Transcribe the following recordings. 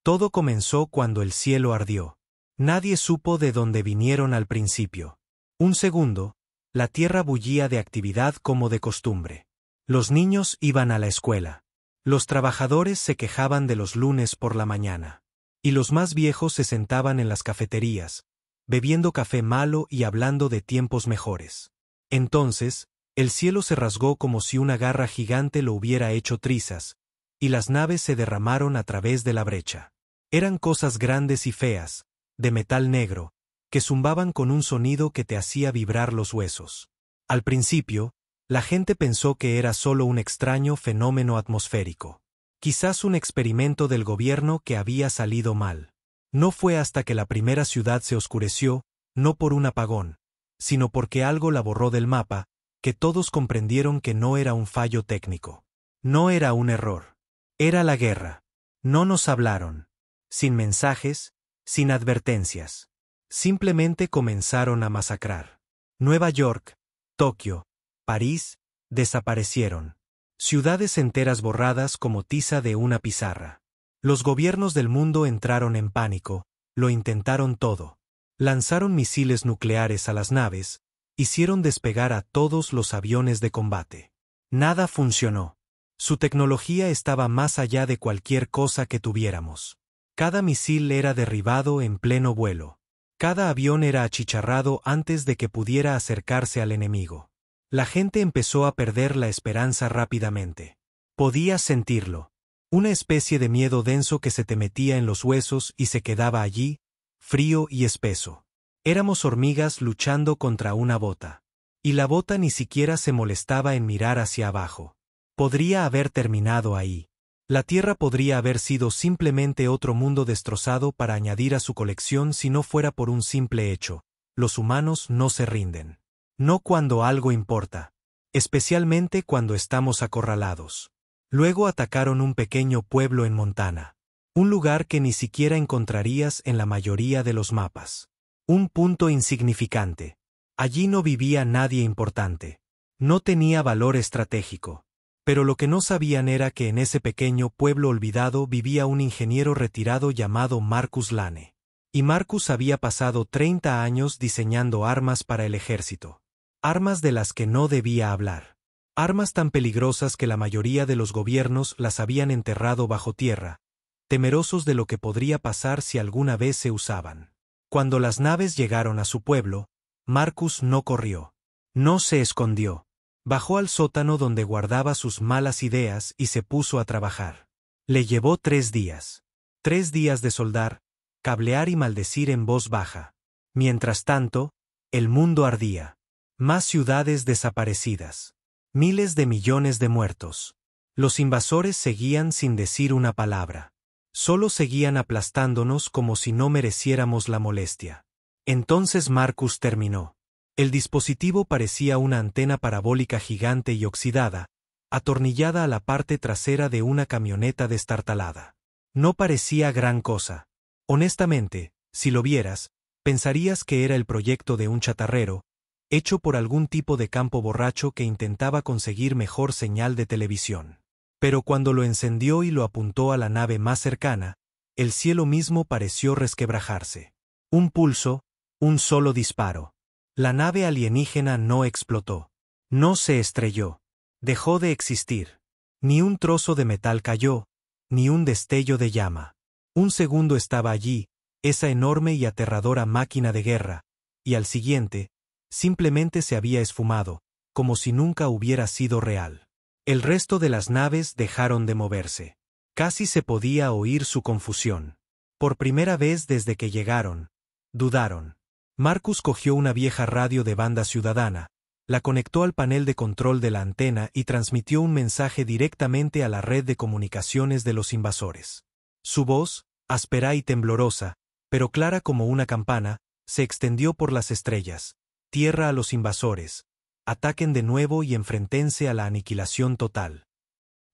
Todo comenzó cuando el cielo ardió. Nadie supo de dónde vinieron al principio. Un segundo, la tierra bullía de actividad como de costumbre. Los niños iban a la escuela. Los trabajadores se quejaban de los lunes por la mañana. Y los más viejos se sentaban en las cafeterías, bebiendo café malo y hablando de tiempos mejores. Entonces, el cielo se rasgó como si una garra gigante lo hubiera hecho trizas, y las naves se derramaron a través de la brecha. Eran cosas grandes y feas, de metal negro, que zumbaban con un sonido que te hacía vibrar los huesos. Al principio, la gente pensó que era solo un extraño fenómeno atmosférico. Quizás un experimento del gobierno que había salido mal. No fue hasta que la primera ciudad se oscureció, no por un apagón, sino porque algo la borró del mapa, que todos comprendieron que no era un fallo técnico. No era un error. Era la guerra. No nos hablaron. Sin mensajes, sin advertencias. Simplemente comenzaron a masacrar. Nueva York, Tokio, París, desaparecieron. Ciudades enteras borradas como tiza de una pizarra. Los gobiernos del mundo entraron en pánico, lo intentaron todo. Lanzaron misiles nucleares a las naves, hicieron despegar a todos los aviones de combate. Nada funcionó. Su tecnología estaba más allá de cualquier cosa que tuviéramos. Cada misil era derribado en pleno vuelo. Cada avión era achicharrado antes de que pudiera acercarse al enemigo. La gente empezó a perder la esperanza rápidamente. Podías sentirlo. Una especie de miedo denso que se te metía en los huesos y se quedaba allí, frío y espeso. Éramos hormigas luchando contra una bota. Y la bota ni siquiera se molestaba en mirar hacia abajo. Podría haber terminado ahí. La Tierra podría haber sido simplemente otro mundo destrozado para añadir a su colección si no fuera por un simple hecho. Los humanos no se rinden. No cuando algo importa. Especialmente cuando estamos acorralados. Luego atacaron un pequeño pueblo en Montana. Un lugar que ni siquiera encontrarías en la mayoría de los mapas. Un punto insignificante. Allí no vivía nadie importante. No tenía valor estratégico. Pero lo que no sabían era que en ese pequeño pueblo olvidado vivía un ingeniero retirado llamado Marcus Lane. Y Marcus había pasado 30 años diseñando armas para el ejército. Armas de las que no debía hablar. Armas tan peligrosas que la mayoría de los gobiernos las habían enterrado bajo tierra, temerosos de lo que podría pasar si alguna vez se usaban. Cuando las naves llegaron a su pueblo, Marcus no corrió. No se escondió. Bajó al sótano donde guardaba sus malas ideas y se puso a trabajar. Le llevó 3 días. 3 días de soldar, cablear y maldecir en voz baja. Mientras tanto, el mundo ardía. Más ciudades desaparecidas. Miles de millones de muertos. Los invasores seguían sin decir una palabra. Solo seguían aplastándonos como si no mereciéramos la molestia. Entonces Marcus terminó. El dispositivo parecía una antena parabólica gigante y oxidada, atornillada a la parte trasera de una camioneta destartalada. No parecía gran cosa. Honestamente, si lo vieras, pensarías que era el proyecto de un chatarrero, hecho por algún tipo de campo borracho que intentaba conseguir mejor señal de televisión. Pero cuando lo encendió y lo apuntó a la nave más cercana, el cielo mismo pareció resquebrajarse. Un pulso, un solo disparo. La nave alienígena no explotó. No se estrelló. Dejó de existir. Ni un trozo de metal cayó, ni un destello de llama. Un segundo estaba allí, esa enorme y aterradora máquina de guerra, y al siguiente, simplemente se había esfumado, como si nunca hubiera sido real. El resto de las naves dejaron de moverse. Casi se podía oír su confusión. Por primera vez desde que llegaron, dudaron. Marcus cogió una vieja radio de banda ciudadana, la conectó al panel de control de la antena y transmitió un mensaje directamente a la red de comunicaciones de los invasores. Su voz, áspera y temblorosa, pero clara como una campana, se extendió por las estrellas. Tierra a los invasores. Ataquen de nuevo y enfréntense a la aniquilación total.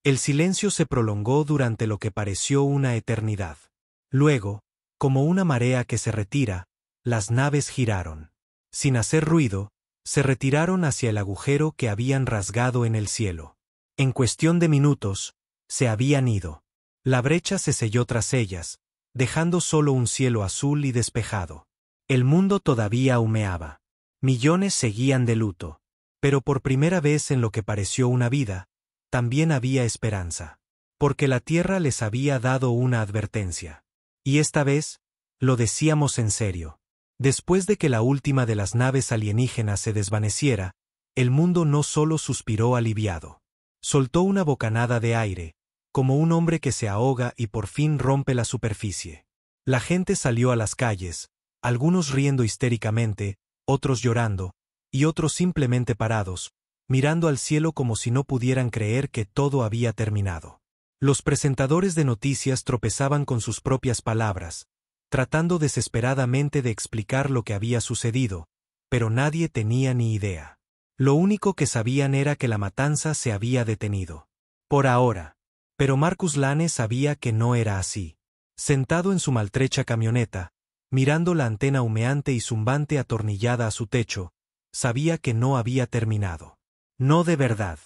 El silencio se prolongó durante lo que pareció una eternidad. Luego, como una marea que se retira, las naves giraron. Sin hacer ruido, se retiraron hacia el agujero que habían rasgado en el cielo. En cuestión de minutos, se habían ido. La brecha se selló tras ellas, dejando solo un cielo azul y despejado. El mundo todavía humeaba. Millones seguían de luto. Pero por primera vez en lo que pareció una vida, también había esperanza. Porque la Tierra les había dado una advertencia. Y esta vez, lo decíamos en serio. Después de que la última de las naves alienígenas se desvaneciera, el mundo no solo suspiró aliviado. Soltó una bocanada de aire, como un hombre que se ahoga y por fin rompe la superficie. La gente salió a las calles, algunos riendo histéricamente, otros llorando, y otros simplemente parados, mirando al cielo como si no pudieran creer que todo había terminado. Los presentadores de noticias tropezaban con sus propias palabras, tratando desesperadamente de explicar lo que había sucedido, pero nadie tenía ni idea. Lo único que sabían era que la matanza se había detenido. Por ahora. Pero Marcus Lane sabía que no era así. Sentado en su maltrecha camioneta, mirando la antena humeante y zumbante atornillada a su techo, sabía que no había terminado. No de verdad.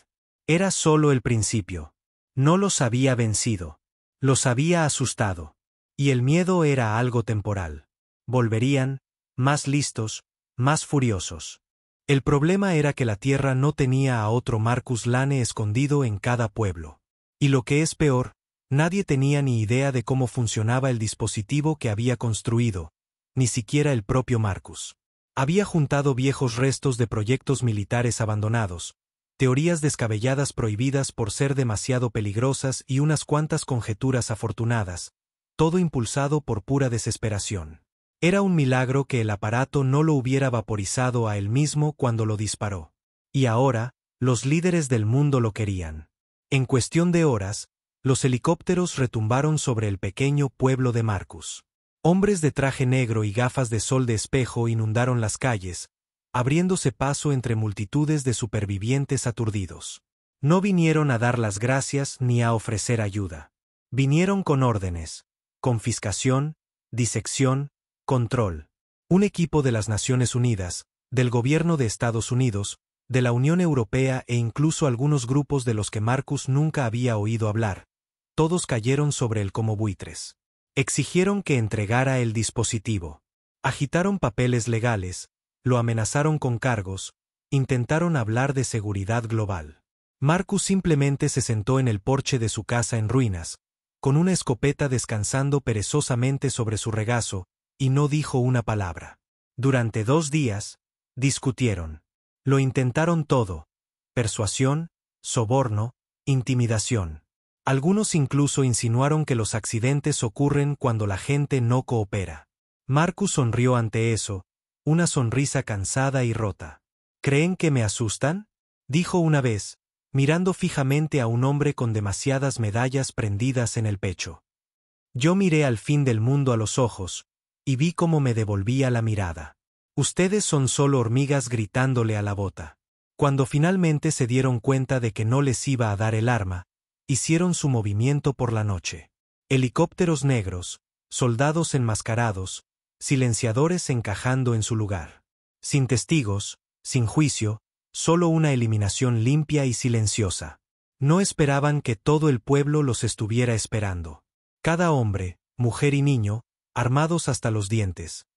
Era solo el principio. No los había vencido. Los había asustado. Y el miedo era algo temporal. Volverían, más listos, más furiosos. El problema era que la Tierra no tenía a otro Marcus Lane escondido en cada pueblo. Y lo que es peor, nadie tenía ni idea de cómo funcionaba el dispositivo que había construido, ni siquiera el propio Marcus. Había juntado viejos restos de proyectos militares abandonados, teorías descabelladas prohibidas por ser demasiado peligrosas y unas cuantas conjeturas afortunadas, todo impulsado por pura desesperación. Era un milagro que el aparato no lo hubiera vaporizado a él mismo cuando lo disparó. Y ahora, los líderes del mundo lo querían. En cuestión de horas, los helicópteros retumbaron sobre el pequeño pueblo de Marcus. Hombres de traje negro y gafas de sol de espejo inundaron las calles, abriéndose paso entre multitudes de supervivientes aturdidos. No vinieron a dar las gracias ni a ofrecer ayuda. Vinieron con órdenes, confiscación, disección, control. Un equipo de las Naciones Unidas, del gobierno de Estados Unidos, de la Unión Europea e incluso algunos grupos de los que Marcus nunca había oído hablar, todos cayeron sobre él como buitres. Exigieron que entregara el dispositivo. Agitaron papeles legales, lo amenazaron con cargos, intentaron hablar de seguridad global. Marcus simplemente se sentó en el porche de su casa en ruinas, con una escopeta descansando perezosamente sobre su regazo, y no dijo una palabra. Durante 2 días, discutieron. Lo intentaron todo: persuasión, soborno, intimidación. Algunos incluso insinuaron que los accidentes ocurren cuando la gente no coopera. Marcus sonrió ante eso, una sonrisa cansada y rota. ¿Creen que me asustan?, dijo una vez, mirando fijamente a un hombre con demasiadas medallas prendidas en el pecho. Yo miré al fin del mundo a los ojos, y vi cómo me devolvía la mirada. Ustedes son solo hormigas gritándole a la bota. Cuando finalmente se dieron cuenta de que no les iba a dar el arma, hicieron su movimiento por la noche. Helicópteros negros, soldados enmascarados, silenciadores encajando en su lugar. Sin testigos, sin juicio, solo una eliminación limpia y silenciosa. No esperaban que todo el pueblo los estuviera esperando. Cada hombre, mujer y niño, armados hasta los dientes.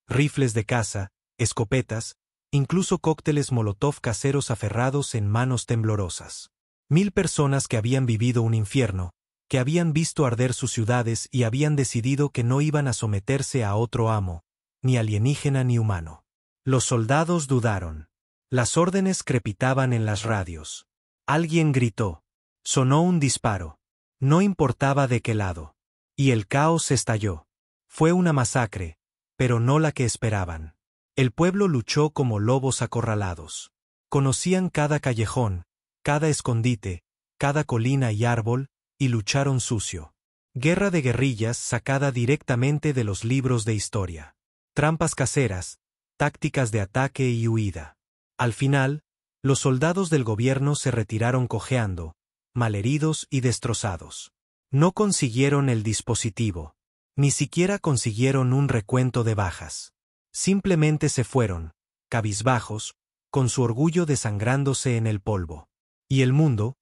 Rifles de caza, escopetas, incluso cócteles molotov caseros aferrados en manos temblorosas. 1000 personas que habían vivido un infierno, que habían visto arder sus ciudades y habían decidido que no iban a someterse a otro amo, ni alienígena ni humano. Los soldados dudaron. Las órdenes crepitaban en las radios. Alguien gritó. Sonó un disparo. No importaba de qué lado. Y el caos estalló. Fue una masacre, pero no la que esperaban. El pueblo luchó como lobos acorralados. Conocían cada callejón, cada escondite, cada colina y árbol, y lucharon sucio. Guerra de guerrillas sacada directamente de los libros de historia. Trampas caseras, tácticas de ataque y huida. Al final, los soldados del gobierno se retiraron cojeando, malheridos y destrozados. No consiguieron el dispositivo. Ni siquiera consiguieron un recuento de bajas. Simplemente se fueron, cabizbajos, con su orgullo desangrándose en el polvo. Y el mundo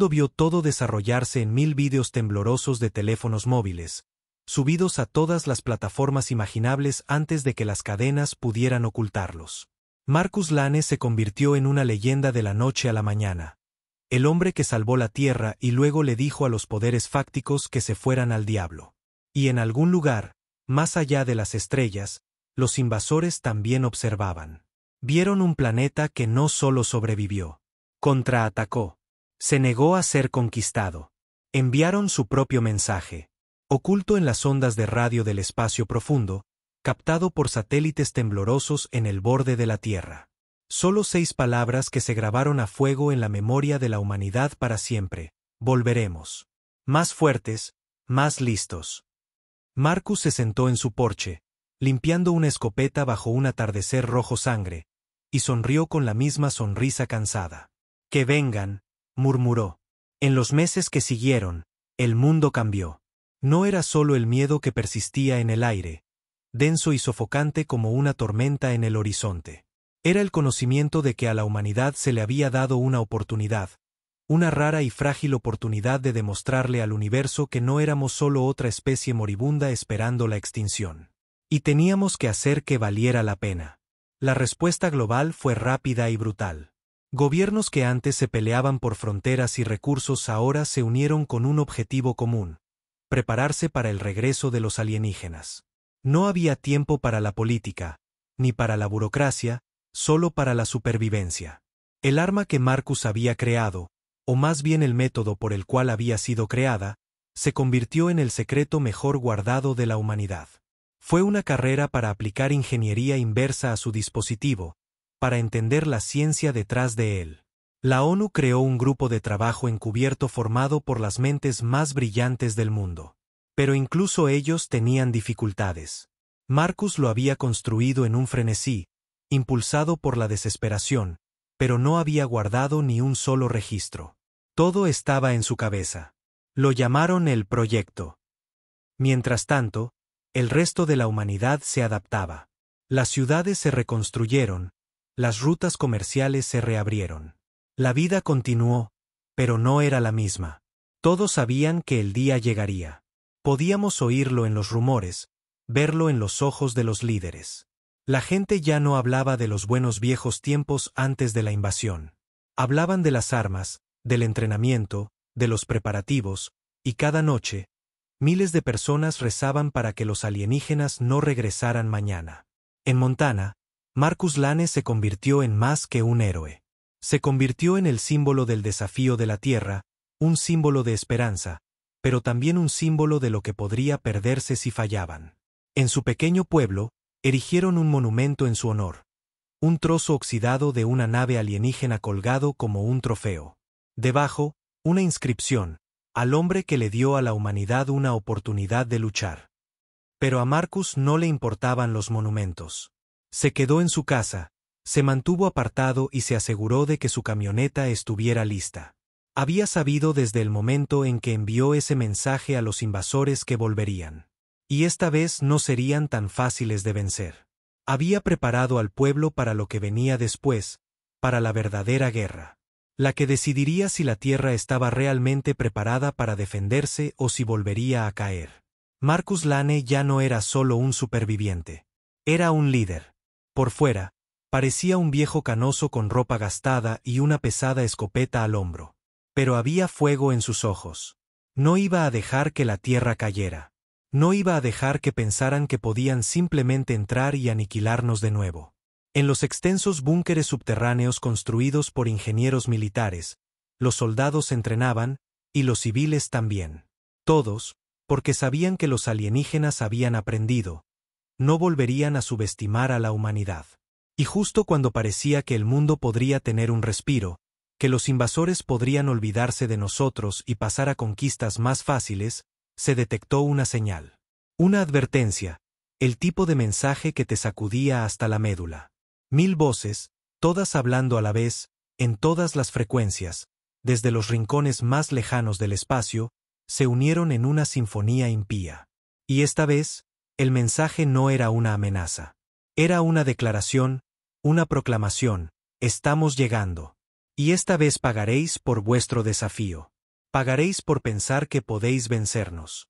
vio todo desarrollarse en 1000 vídeos temblorosos de teléfonos móviles, subidos a todas las plataformas imaginables antes de que las cadenas pudieran ocultarlos. Marcus Lane se convirtió en una leyenda de la noche a la mañana. El hombre que salvó la Tierra y luego le dijo a los poderes fácticos que se fueran al diablo. Y en algún lugar, más allá de las estrellas, los invasores también observaban. Vieron un planeta que no solo sobrevivió, contraatacó. Se negó a ser conquistado. Enviaron su propio mensaje, oculto en las ondas de radio del espacio profundo, captado por satélites temblorosos en el borde de la Tierra. Solo 6 palabras que se grabaron a fuego en la memoria de la humanidad para siempre: volveremos. Más fuertes, más listos. Marcus se sentó en su porche, limpiando una escopeta bajo un atardecer rojo sangre, y sonrió con la misma sonrisa cansada. Que vengan, murmuró. En los meses que siguieron, el mundo cambió. No era solo el miedo que persistía en el aire, denso y sofocante como una tormenta en el horizonte. Era el conocimiento de que a la humanidad se le había dado una oportunidad, una rara y frágil oportunidad de demostrarle al universo que no éramos solo otra especie moribunda esperando la extinción. Y teníamos que hacer que valiera la pena. La respuesta global fue rápida y brutal. Gobiernos que antes se peleaban por fronteras y recursos ahora se unieron con un objetivo común: prepararse para el regreso de los alienígenas. No había tiempo para la política, ni para la burocracia, solo para la supervivencia. El arma que Marcus había creado, o más bien el método por el cual había sido creada, se convirtió en el secreto mejor guardado de la humanidad. Fue una carrera para aplicar ingeniería inversa a su dispositivo, para entender la ciencia detrás de él. La ONU creó un grupo de trabajo encubierto formado por las mentes más brillantes del mundo. Pero incluso ellos tenían dificultades. Marcus lo había construido en un frenesí, impulsado por la desesperación, pero no había guardado ni un solo registro. Todo estaba en su cabeza. Lo llamaron el proyecto. Mientras tanto, el resto de la humanidad se adaptaba. Las ciudades se reconstruyeron, las rutas comerciales se reabrieron. La vida continuó, pero no era la misma. Todos sabían que el día llegaría. Podíamos oírlo en los rumores, verlo en los ojos de los líderes. La gente ya no hablaba de los buenos viejos tiempos antes de la invasión. Hablaban de las armas, del entrenamiento, de los preparativos, y cada noche, miles de personas rezaban para que los alienígenas no regresaran mañana. En Montana, Marcus Lane se convirtió en más que un héroe. Se convirtió en el símbolo del desafío de la Tierra, un símbolo de esperanza, pero también un símbolo de lo que podría perderse si fallaban. En su pequeño pueblo, erigieron un monumento en su honor, un trozo oxidado de una nave alienígena colgado como un trofeo. Debajo, una inscripción: al hombre que le dio a la humanidad una oportunidad de luchar. Pero a Marcus no le importaban los monumentos. Se quedó en su casa, se mantuvo apartado y se aseguró de que su camioneta estuviera lista. Había sabido desde el momento en que envió ese mensaje a los invasores que volverían. Y esta vez no serían tan fáciles de vencer. Había preparado al pueblo para lo que venía después, para la verdadera guerra. La que decidiría si la Tierra estaba realmente preparada para defenderse o si volvería a caer. Marcus Lane ya no era solo un superviviente. Era un líder. Por fuera, parecía un viejo canoso con ropa gastada y una pesada escopeta al hombro. Pero había fuego en sus ojos. No iba a dejar que la Tierra cayera. No iba a dejar que pensaran que podían simplemente entrar y aniquilarnos de nuevo. En los extensos búnkeres subterráneos construidos por ingenieros militares, los soldados entrenaban, y los civiles también. Todos, porque sabían que los alienígenas habían aprendido. No volverían a subestimar a la humanidad. Y justo cuando parecía que el mundo podría tener un respiro, que los invasores podrían olvidarse de nosotros y pasar a conquistas más fáciles, se detectó una señal. Una advertencia, el tipo de mensaje que te sacudía hasta la médula. 1000 voces, todas hablando a la vez, en todas las frecuencias, desde los rincones más lejanos del espacio, se unieron en una sinfonía impía. Y esta vez, el mensaje no era una amenaza. Era una declaración, una proclamación: estamos llegando. Y esta vez pagaréis por vuestro desafío. Pagaréis por pensar que podéis vencernos.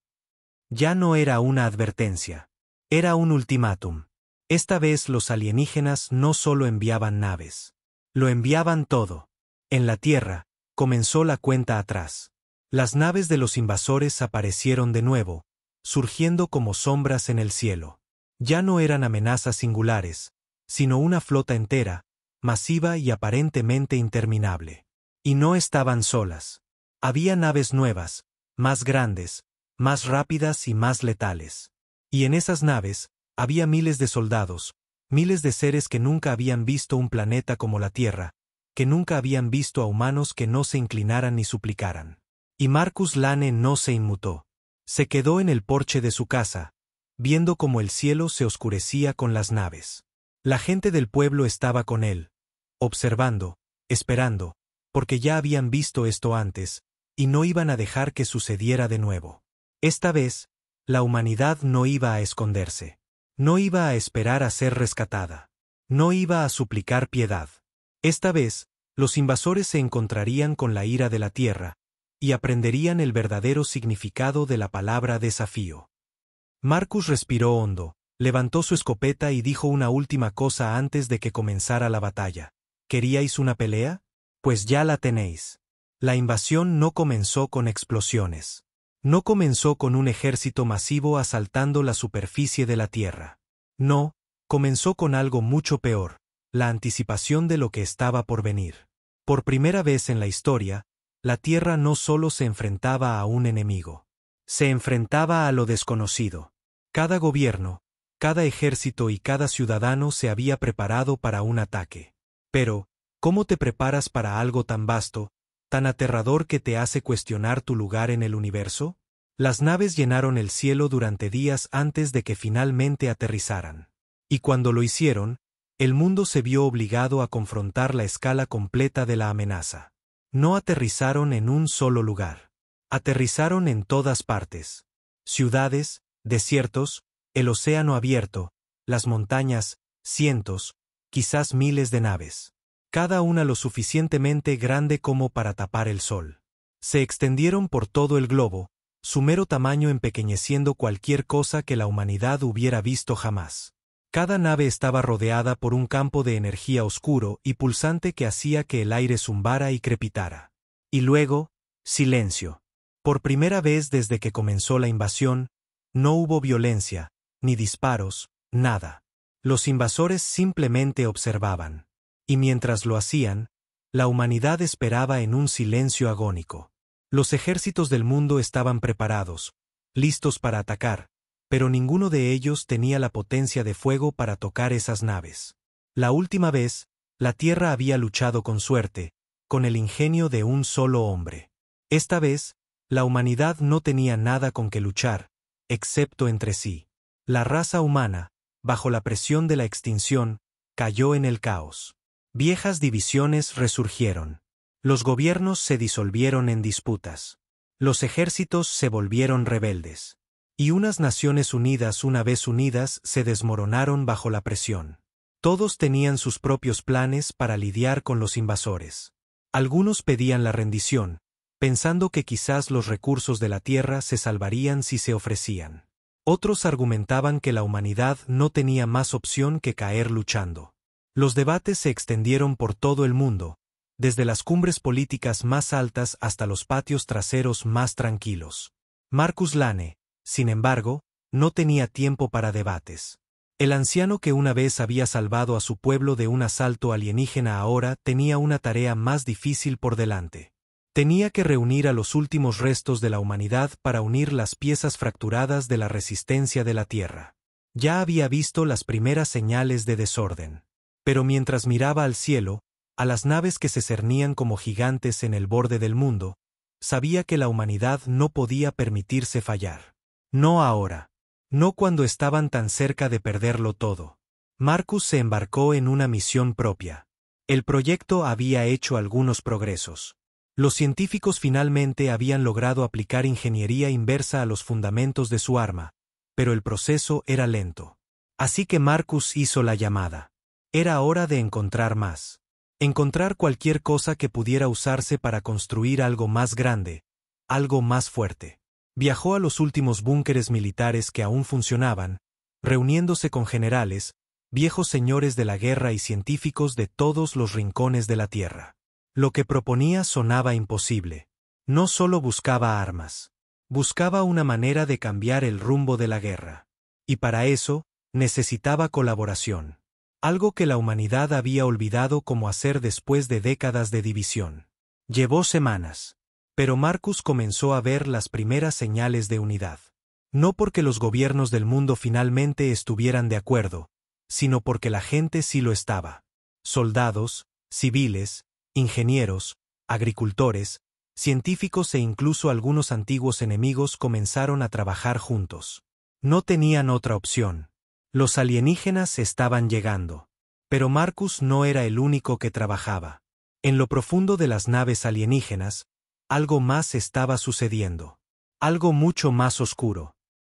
Ya no era una advertencia. Era un ultimátum. Esta vez los alienígenas no solo enviaban naves. Lo enviaban todo. En la Tierra, comenzó la cuenta atrás. Las naves de los invasores aparecieron de nuevo, surgiendo como sombras en el cielo. Ya no eran amenazas singulares, sino una flota entera, masiva y aparentemente interminable. Y no estaban solas. Había naves nuevas, más grandes, más rápidas y más letales. Y en esas naves, había miles de soldados, miles de seres que nunca habían visto un planeta como la Tierra, que nunca habían visto a humanos que no se inclinaran ni suplicaran. Y Marcus Lane no se inmutó. Se quedó en el porche de su casa, viendo cómo el cielo se oscurecía con las naves. La gente del pueblo estaba con él, observando, esperando, porque ya habían visto esto antes, y no iban a dejar que sucediera de nuevo. Esta vez, la humanidad no iba a esconderse. No iba a esperar a ser rescatada. No iba a suplicar piedad. Esta vez, los invasores se encontrarían con la ira de la tierra, y aprenderían el verdadero significado de la palabra desafío. Marcus respiró hondo, levantó su escopeta y dijo una última cosa antes de que comenzara la batalla. ¿Queríais una pelea? Pues ya la tenéis. La invasión no comenzó con explosiones. No comenzó con un ejército masivo asaltando la superficie de la Tierra. No, comenzó con algo mucho peor, la anticipación de lo que estaba por venir. Por primera vez en la historia, la Tierra no solo se enfrentaba a un enemigo. Se enfrentaba a lo desconocido. Cada gobierno, cada ejército y cada ciudadano se había preparado para un ataque. Pero, ¿cómo te preparas para algo tan vasto, tan aterrador que te hace cuestionar tu lugar en el universo? Las naves llenaron el cielo durante días antes de que finalmente aterrizaran. Y cuando lo hicieron, el mundo se vio obligado a confrontar la escala completa de la amenaza. No aterrizaron en un solo lugar. Aterrizaron en todas partes. Ciudades, desiertos, el océano abierto, las montañas, cientos, quizás miles de naves. Cada una lo suficientemente grande como para tapar el sol. Se extendieron por todo el globo, su mero tamaño empequeñeciendo cualquier cosa que la humanidad hubiera visto jamás. Cada nave estaba rodeada por un campo de energía oscuro y pulsante que hacía que el aire zumbara y crepitara. Y luego, silencio. Por primera vez desde que comenzó la invasión, no hubo violencia, ni disparos, nada. Los invasores simplemente observaban. Y mientras lo hacían, la humanidad esperaba en un silencio agónico. Los ejércitos del mundo estaban preparados, listos para atacar, pero ninguno de ellos tenía la potencia de fuego para tocar esas naves. La última vez, la Tierra había luchado con suerte, con el ingenio de un solo hombre. Esta vez, la humanidad no tenía nada con que luchar, excepto entre sí. La raza humana, bajo la presión de la extinción, cayó en el caos. Viejas divisiones resurgieron. Los gobiernos se disolvieron en disputas. Los ejércitos se volvieron rebeldes. Y unas naciones unidas una vez unidas se desmoronaron bajo la presión. Todos tenían sus propios planes para lidiar con los invasores. Algunos pedían la rendición, pensando que quizás los recursos de la tierra se salvarían si se ofrecían. Otros argumentaban que la humanidad no tenía más opción que caer luchando. Los debates se extendieron por todo el mundo, desde las cumbres políticas más altas hasta los patios traseros más tranquilos. Marcus Lane, sin embargo, no tenía tiempo para debates. El anciano que una vez había salvado a su pueblo de un asalto alienígena ahora tenía una tarea más difícil por delante. Tenía que reunir a los últimos restos de la humanidad para unir las piezas fracturadas de la resistencia de la Tierra. Ya había visto las primeras señales de desorden. Pero mientras miraba al cielo, a las naves que se cernían como gigantes en el borde del mundo, sabía que la humanidad no podía permitirse fallar. No ahora. No cuando estaban tan cerca de perderlo todo. Marcus se embarcó en una misión propia. El proyecto había hecho algunos progresos. Los científicos finalmente habían logrado aplicar ingeniería inversa a los fundamentos de su arma, pero el proceso era lento. Así que Marcus hizo la llamada. Era hora de encontrar más. Encontrar cualquier cosa que pudiera usarse para construir algo más grande, algo más fuerte. Viajó a los últimos búnkeres militares que aún funcionaban, reuniéndose con generales, viejos señores de la guerra y científicos de todos los rincones de la Tierra. Lo que proponía sonaba imposible. No solo buscaba armas. Buscaba una manera de cambiar el rumbo de la guerra. Y para eso, necesitaba colaboración. Algo que la humanidad había olvidado cómo hacer después de décadas de división. Llevó semanas. Pero Marcus comenzó a ver las primeras señales de unidad. No porque los gobiernos del mundo finalmente estuvieran de acuerdo, sino porque la gente sí lo estaba. Soldados, civiles, ingenieros, agricultores, científicos e incluso algunos antiguos enemigos comenzaron a trabajar juntos. No tenían otra opción. Los alienígenas estaban llegando. Pero Marcus no era el único que trabajaba. En lo profundo de las naves alienígenas, algo más estaba sucediendo. Algo mucho más oscuro.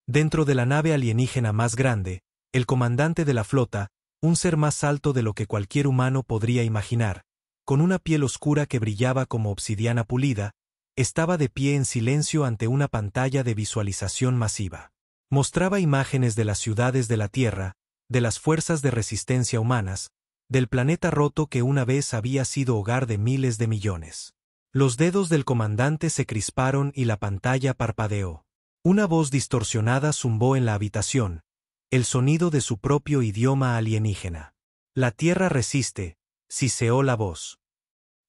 Dentro de la nave alienígena más grande, el comandante de la flota, un ser más alto de lo que cualquier humano podría imaginar, con una piel oscura que brillaba como obsidiana pulida, estaba de pie en silencio ante una pantalla de visualización masiva. Mostraba imágenes de las ciudades de la Tierra, de las fuerzas de resistencia humanas, del planeta roto que una vez había sido hogar de miles de millones. Los dedos del comandante se crisparon y la pantalla parpadeó. Una voz distorsionada zumbó en la habitación, el sonido de su propio idioma alienígena. La Tierra resiste, siseó la voz.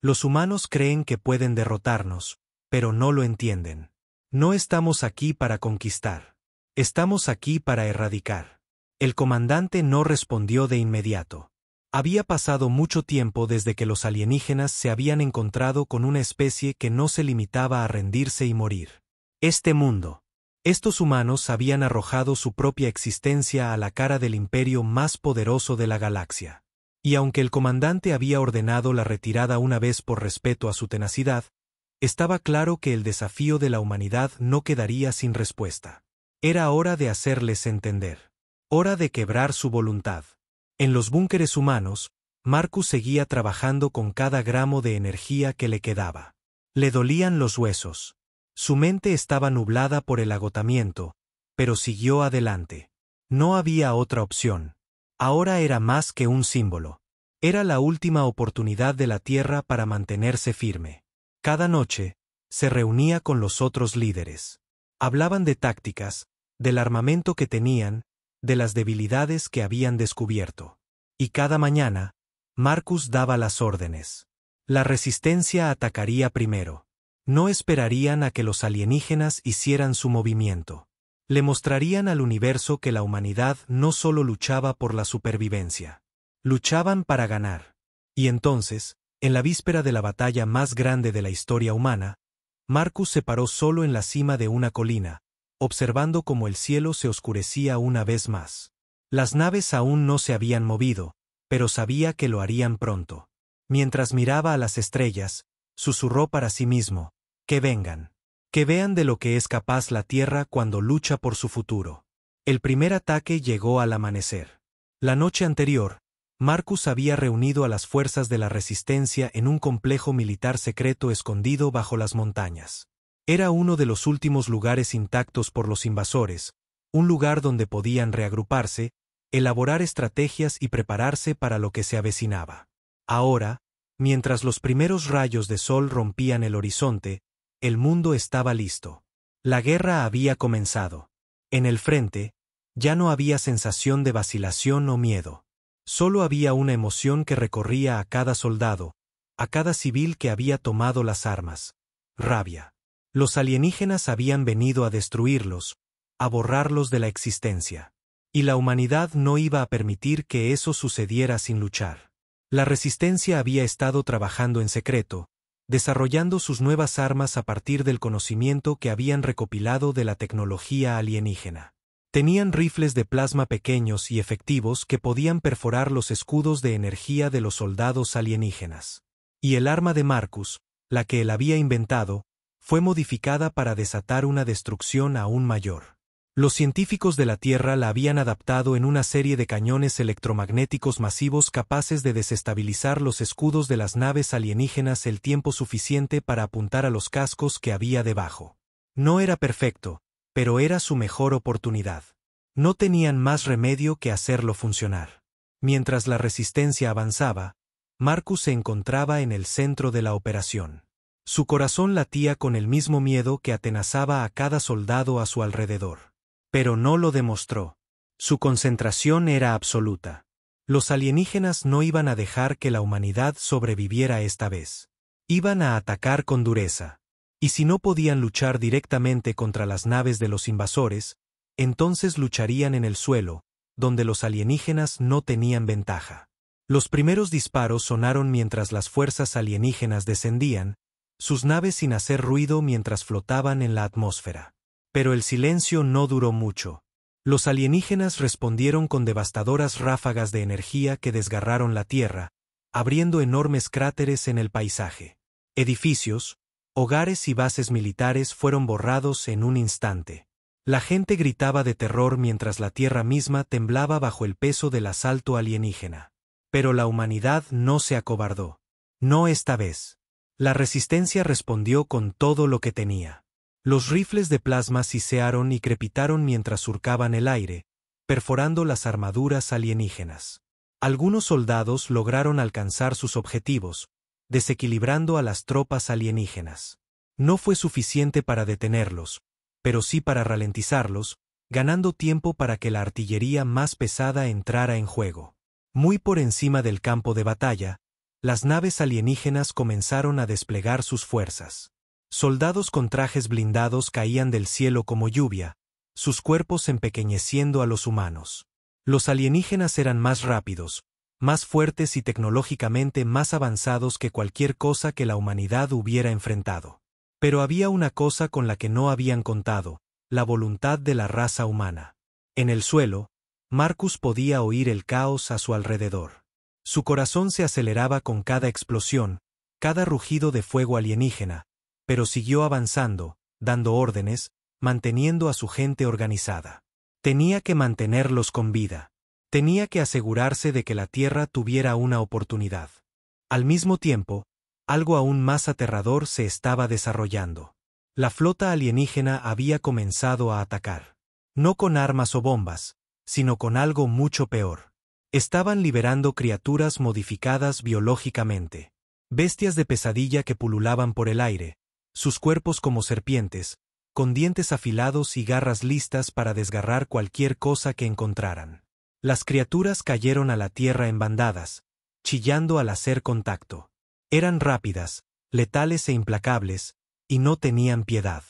Los humanos creen que pueden derrotarnos, pero no lo entienden. No estamos aquí para conquistar. Estamos aquí para erradicar. El comandante no respondió de inmediato. Había pasado mucho tiempo desde que los alienígenas se habían encontrado con una especie que no se limitaba a rendirse y morir. Este mundo. Estos humanos habían arrojado su propia existencia a la cara del imperio más poderoso de la galaxia. Y aunque el comandante había ordenado la retirada una vez por respeto a su tenacidad, estaba claro que el desafío de la humanidad no quedaría sin respuesta. Era hora de hacerles entender. Hora de quebrar su voluntad. En los búnkeres humanos, Marcus seguía trabajando con cada gramo de energía que le quedaba. Le dolían los huesos. Su mente estaba nublada por el agotamiento, pero siguió adelante. No había otra opción. Ahora era más que un símbolo. Era la última oportunidad de la Tierra para mantenerse firme. Cada noche, se reunía con los otros líderes. Hablaban de tácticas, del armamento que tenían, de las debilidades que habían descubierto. Y cada mañana, Marcus daba las órdenes. La resistencia atacaría primero. No esperarían a que los alienígenas hicieran su movimiento. Le mostrarían al universo que la humanidad no solo luchaba por la supervivencia. Luchaban para ganar. Y entonces, en la víspera de la batalla más grande de la historia humana, Marcus se paró solo en la cima de una colina, observando cómo el cielo se oscurecía una vez más. Las naves aún no se habían movido, pero sabía que lo harían pronto. Mientras miraba a las estrellas, susurró para sí mismo, que vengan. Que vean de lo que es capaz la Tierra cuando lucha por su futuro. El primer ataque llegó al amanecer. La noche anterior, Marcus había reunido a las fuerzas de la resistencia en un complejo militar secreto escondido bajo las montañas. Era uno de los últimos lugares intactos por los invasores, un lugar donde podían reagruparse, elaborar estrategias y prepararse para lo que se avecinaba. Ahora, mientras los primeros rayos de sol rompían el horizonte, el mundo estaba listo. La guerra había comenzado. En el frente, ya no había sensación de vacilación o miedo. Solo había una emoción que recorría a cada soldado, a cada civil que había tomado las armas: rabia. Los alienígenas habían venido a destruirlos, a borrarlos de la existencia. Y la humanidad no iba a permitir que eso sucediera sin luchar. La resistencia había estado trabajando en secreto, desarrollando sus nuevas armas a partir del conocimiento que habían recopilado de la tecnología alienígena. Tenían rifles de plasma pequeños y efectivos que podían perforar los escudos de energía de los soldados alienígenas. Y el arma de Marcus, la que él había inventado, fue modificada para desatar una destrucción aún mayor. Los científicos de la Tierra la habían adaptado en una serie de cañones electromagnéticos masivos capaces de desestabilizar los escudos de las naves alienígenas el tiempo suficiente para apuntar a los cascos que había debajo. No era perfecto, pero era su mejor oportunidad. No tenían más remedio que hacerlo funcionar. Mientras la resistencia avanzaba, Marcus se encontraba en el centro de la operación. Su corazón latía con el mismo miedo que atenazaba a cada soldado a su alrededor. Pero no lo demostró. Su concentración era absoluta. Los alienígenas no iban a dejar que la humanidad sobreviviera esta vez. Iban a atacar con dureza. Y si no podían luchar directamente contra las naves de los invasores, entonces lucharían en el suelo, donde los alienígenas no tenían ventaja. Los primeros disparos sonaron mientras las fuerzas alienígenas descendían, sus naves sin hacer ruido mientras flotaban en la atmósfera. Pero el silencio no duró mucho. Los alienígenas respondieron con devastadoras ráfagas de energía que desgarraron la Tierra, abriendo enormes cráteres en el paisaje. Edificios, hogares y bases militares fueron borrados en un instante. La gente gritaba de terror mientras la Tierra misma temblaba bajo el peso del asalto alienígena. Pero la humanidad no se acobardó. No esta vez. La resistencia respondió con todo lo que tenía. Los rifles de plasma sisearon y crepitaron mientras surcaban el aire, perforando las armaduras alienígenas. Algunos soldados lograron alcanzar sus objetivos, desequilibrando a las tropas alienígenas. No fue suficiente para detenerlos, pero sí para ralentizarlos, ganando tiempo para que la artillería más pesada entrara en juego. Muy por encima del campo de batalla, las naves alienígenas comenzaron a desplegar sus fuerzas. Soldados con trajes blindados caían del cielo como lluvia, sus cuerpos empequeñeciendo a los humanos. Los alienígenas eran más rápidos, más fuertes y tecnológicamente más avanzados que cualquier cosa que la humanidad hubiera enfrentado. Pero había una cosa con la que no habían contado, la voluntad de la raza humana. En el suelo, Marcus podía oír el caos a su alrededor. Su corazón se aceleraba con cada explosión, cada rugido de fuego alienígena, pero siguió avanzando, dando órdenes, manteniendo a su gente organizada. Tenía que mantenerlos con vida. Tenía que asegurarse de que la Tierra tuviera una oportunidad. Al mismo tiempo, algo aún más aterrador se estaba desarrollando. La flota alienígena había comenzado a atacar. No con armas o bombas, sino con algo mucho peor. Estaban liberando criaturas modificadas biológicamente. Bestias de pesadilla que pululaban por el aire, sus cuerpos como serpientes, con dientes afilados y garras listas para desgarrar cualquier cosa que encontraran. Las criaturas cayeron a la tierra en bandadas, chillando al hacer contacto. Eran rápidas, letales e implacables, y no tenían piedad.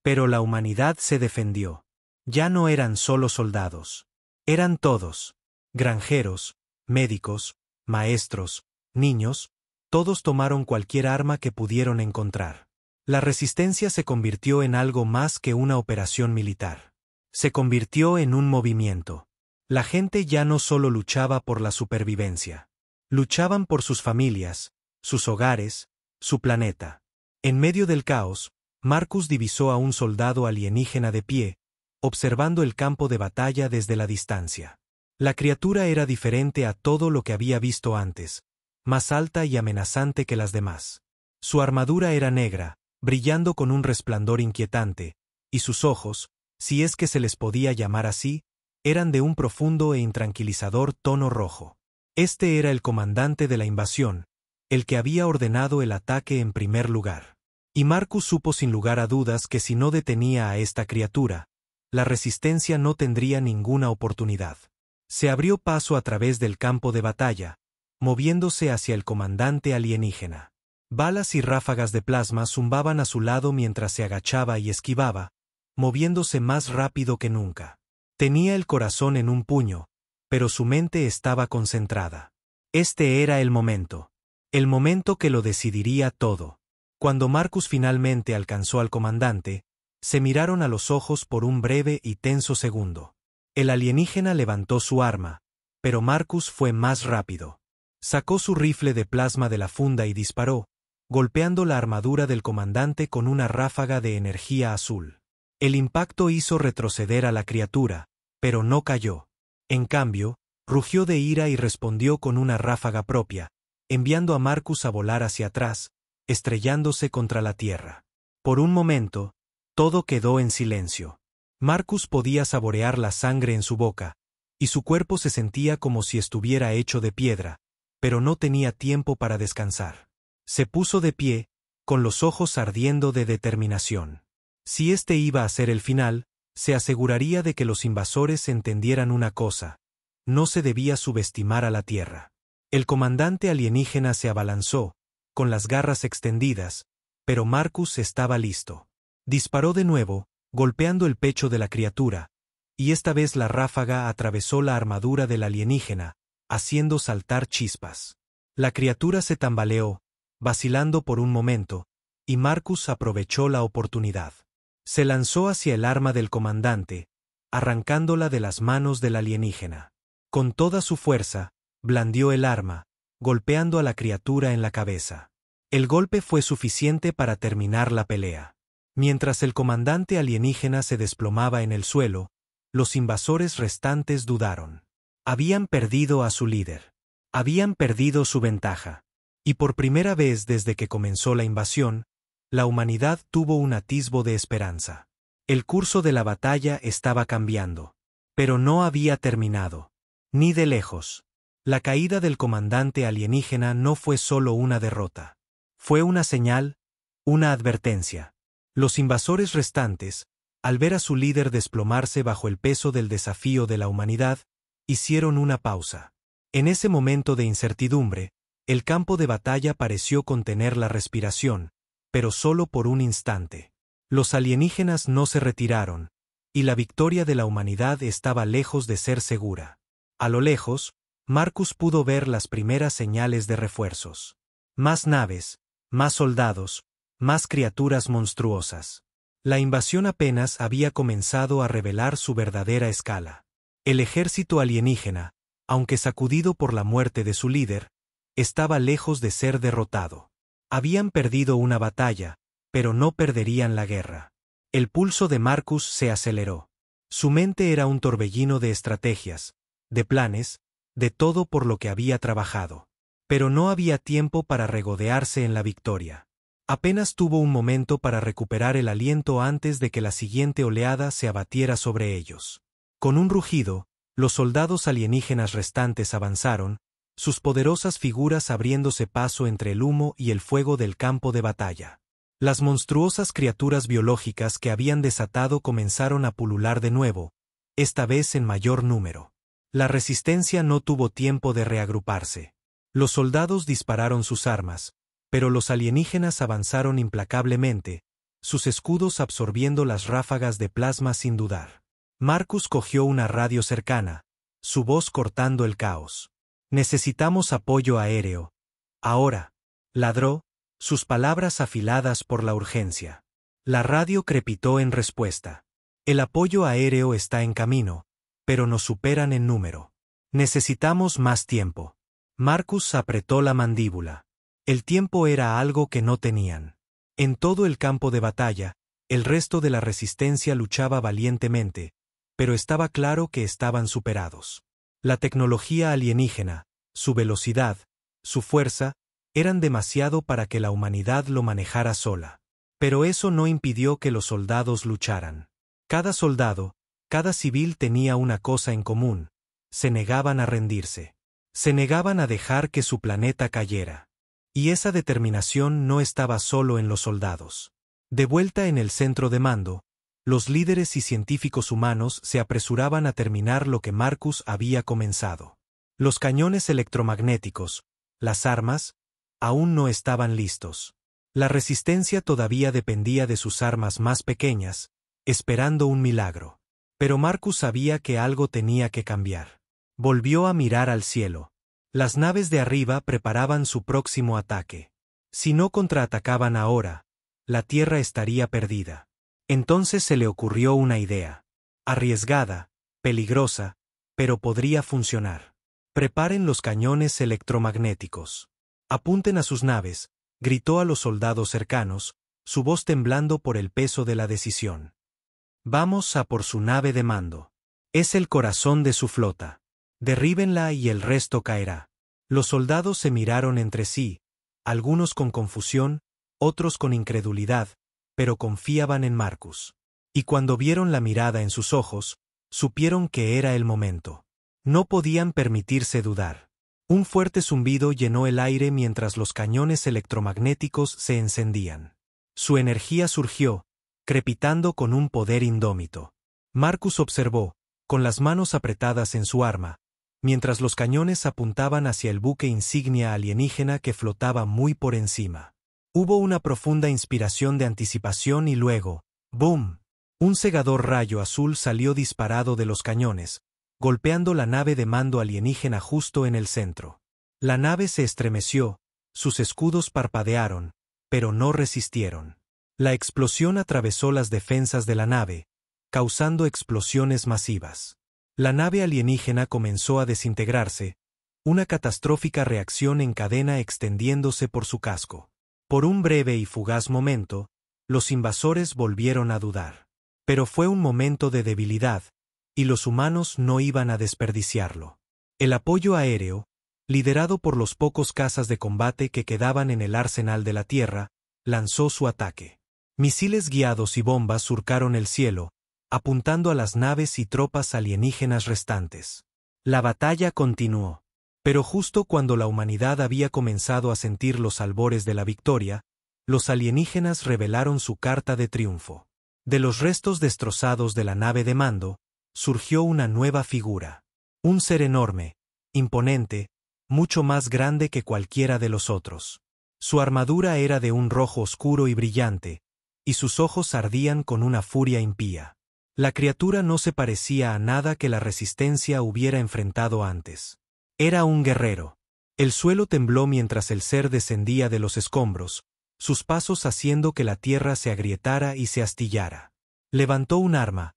Pero la humanidad se defendió. Ya no eran solo soldados. Eran todos. Granjeros, médicos, maestros, niños, todos tomaron cualquier arma que pudieron encontrar. La resistencia se convirtió en algo más que una operación militar. Se convirtió en un movimiento. La gente ya no solo luchaba por la supervivencia. Luchaban por sus familias, sus hogares, su planeta. En medio del caos, Marcus divisó a un soldado alienígena de pie, observando el campo de batalla desde la distancia. La criatura era diferente a todo lo que había visto antes, más alta y amenazante que las demás. Su armadura era negra, brillando con un resplandor inquietante, y sus ojos, si es que se les podía llamar así, eran de un profundo e intranquilizador tono rojo. Este era el comandante de la invasión, el que había ordenado el ataque en primer lugar. Y Marcus supo sin lugar a dudas que si no detenía a esta criatura, la resistencia no tendría ninguna oportunidad. Se abrió paso a través del campo de batalla, moviéndose hacia el comandante alienígena. Balas y ráfagas de plasma zumbaban a su lado mientras se agachaba y esquivaba, moviéndose más rápido que nunca. Tenía el corazón en un puño, pero su mente estaba concentrada. Este era el momento que lo decidiría todo. Cuando Marcus finalmente alcanzó al comandante, se miraron a los ojos por un breve y tenso segundo. El alienígena levantó su arma, pero Marcus fue más rápido. Sacó su rifle de plasma de la funda y disparó, golpeando la armadura del comandante con una ráfaga de energía azul. El impacto hizo retroceder a la criatura, pero no cayó. En cambio, rugió de ira y respondió con una ráfaga propia, enviando a Marcus a volar hacia atrás, estrellándose contra la tierra. Por un momento, Todo quedó en silencio. Marcus podía saborear la sangre en su boca, y su cuerpo se sentía como si estuviera hecho de piedra, pero no tenía tiempo para descansar. Se puso de pie, con los ojos ardiendo de determinación. Si este iba a ser el final, se aseguraría de que los invasores entendieran una cosa: no se debía subestimar a la Tierra. El comandante alienígena se abalanzó, con las garras extendidas, pero Marcus estaba listo. Disparó de nuevo, golpeando el pecho de la criatura, y esta vez la ráfaga atravesó la armadura del alienígena, haciendo saltar chispas. La criatura se tambaleó, vacilando por un momento, y Marcus aprovechó la oportunidad. Se lanzó hacia el arma del comandante, arrancándola de las manos del alienígena. Con toda su fuerza, blandió el arma, golpeando a la criatura en la cabeza. El golpe fue suficiente para terminar la pelea. Mientras el comandante alienígena se desplomaba en el suelo, los invasores restantes dudaron. Habían perdido a su líder. Habían perdido su ventaja. Y por primera vez desde que comenzó la invasión, la humanidad tuvo un atisbo de esperanza. El curso de la batalla estaba cambiando. Pero no había terminado. Ni de lejos. La caída del comandante alienígena no fue solo una derrota. Fue una señal, una advertencia. Los invasores restantes, al ver a su líder desplomarse bajo el peso del desafío de la humanidad, hicieron una pausa. En ese momento de incertidumbre, el campo de batalla pareció contener la respiración, pero solo por un instante. Los alienígenas no se retiraron, y la victoria de la humanidad estaba lejos de ser segura. A lo lejos, Marcus pudo ver las primeras señales de refuerzos. Más naves, más soldados, más criaturas monstruosas. La invasión apenas había comenzado a revelar su verdadera escala. El ejército alienígena, aunque sacudido por la muerte de su líder, estaba lejos de ser derrotado. Habían perdido una batalla, pero no perderían la guerra. El pulso de Marcus se aceleró. Su mente era un torbellino de estrategias, de planes, de todo por lo que había trabajado. Pero no había tiempo para regodearse en la victoria. Apenas tuvo un momento para recuperar el aliento antes de que la siguiente oleada se abatiera sobre ellos. Con un rugido, los soldados alienígenas restantes avanzaron, sus poderosas figuras abriéndose paso entre el humo y el fuego del campo de batalla. Las monstruosas criaturas biológicas que habían desatado comenzaron a pulular de nuevo, esta vez en mayor número. La resistencia no tuvo tiempo de reagruparse. Los soldados dispararon sus armas, pero los alienígenas avanzaron implacablemente, sus escudos absorbiendo las ráfagas de plasma sin dudar. Marcus cogió una radio cercana, su voz cortando el caos. «Necesitamos apoyo aéreo. Ahora», ladró, sus palabras afiladas por la urgencia. La radio crepitó en respuesta. «El apoyo aéreo está en camino, pero nos superan en número. Necesitamos más tiempo». Marcus apretó la mandíbula. El tiempo era algo que no tenían. En todo el campo de batalla, el resto de la resistencia luchaba valientemente, pero estaba claro que estaban superados. La tecnología alienígena, su velocidad, su fuerza, eran demasiado para que la humanidad lo manejara sola. Pero eso no impidió que los soldados lucharan. Cada soldado, cada civil tenía una cosa en común: se negaban a rendirse. Se negaban a dejar que su planeta cayera. Y esa determinación no estaba solo en los soldados. De vuelta en el centro de mando, los líderes y científicos humanos se apresuraban a terminar lo que Marcus había comenzado. Los cañones electromagnéticos, las armas, aún no estaban listos. La resistencia todavía dependía de sus armas más pequeñas, esperando un milagro. Pero Marcus sabía que algo tenía que cambiar. Volvió a mirar al cielo. Las naves de arriba preparaban su próximo ataque. Si no contraatacaban ahora, la Tierra estaría perdida. Entonces se le ocurrió una idea. Arriesgada, peligrosa, pero podría funcionar. Preparen los cañones electromagnéticos. Apunten a sus naves, gritó a los soldados cercanos, su voz temblando por el peso de la decisión. Vamos a por su nave de mando. Es el corazón de su flota. Derríbenla y el resto caerá. Los soldados se miraron entre sí, algunos con confusión, otros con incredulidad, pero confiaban en Marcus. Y cuando vieron la mirada en sus ojos, supieron que era el momento. No podían permitirse dudar. Un fuerte zumbido llenó el aire mientras los cañones electromagnéticos se encendían. Su energía surgió, crepitando con un poder indómito. Marcus observó, con las manos apretadas en su arma, mientras los cañones apuntaban hacia el buque insignia alienígena que flotaba muy por encima. Hubo una profunda inspiración de anticipación y luego, ¡boom! Un cegador rayo azul salió disparado de los cañones, golpeando la nave de mando alienígena justo en el centro. La nave se estremeció, sus escudos parpadearon, pero no resistieron. La explosión atravesó las defensas de la nave, causando explosiones masivas. La nave alienígena comenzó a desintegrarse, una catastrófica reacción en cadena extendiéndose por su casco. Por un breve y fugaz momento, los invasores volvieron a dudar. Pero fue un momento de debilidad, y los humanos no iban a desperdiciarlo. El apoyo aéreo, liderado por los pocos cazas de combate que quedaban en el arsenal de la Tierra, lanzó su ataque. Misiles guiados y bombas surcaron el cielo, apuntando a las naves y tropas alienígenas restantes. La batalla continuó. Pero justo cuando la humanidad había comenzado a sentir los albores de la victoria, los alienígenas revelaron su carta de triunfo. De los restos destrozados de la nave de mando, surgió una nueva figura. Un ser enorme, imponente, mucho más grande que cualquiera de los otros. Su armadura era de un rojo oscuro y brillante, y sus ojos ardían con una furia impía. La criatura no se parecía a nada que la resistencia hubiera enfrentado antes. Era un guerrero. El suelo tembló mientras el ser descendía de los escombros, sus pasos haciendo que la tierra se agrietara y se astillara. Levantó un arma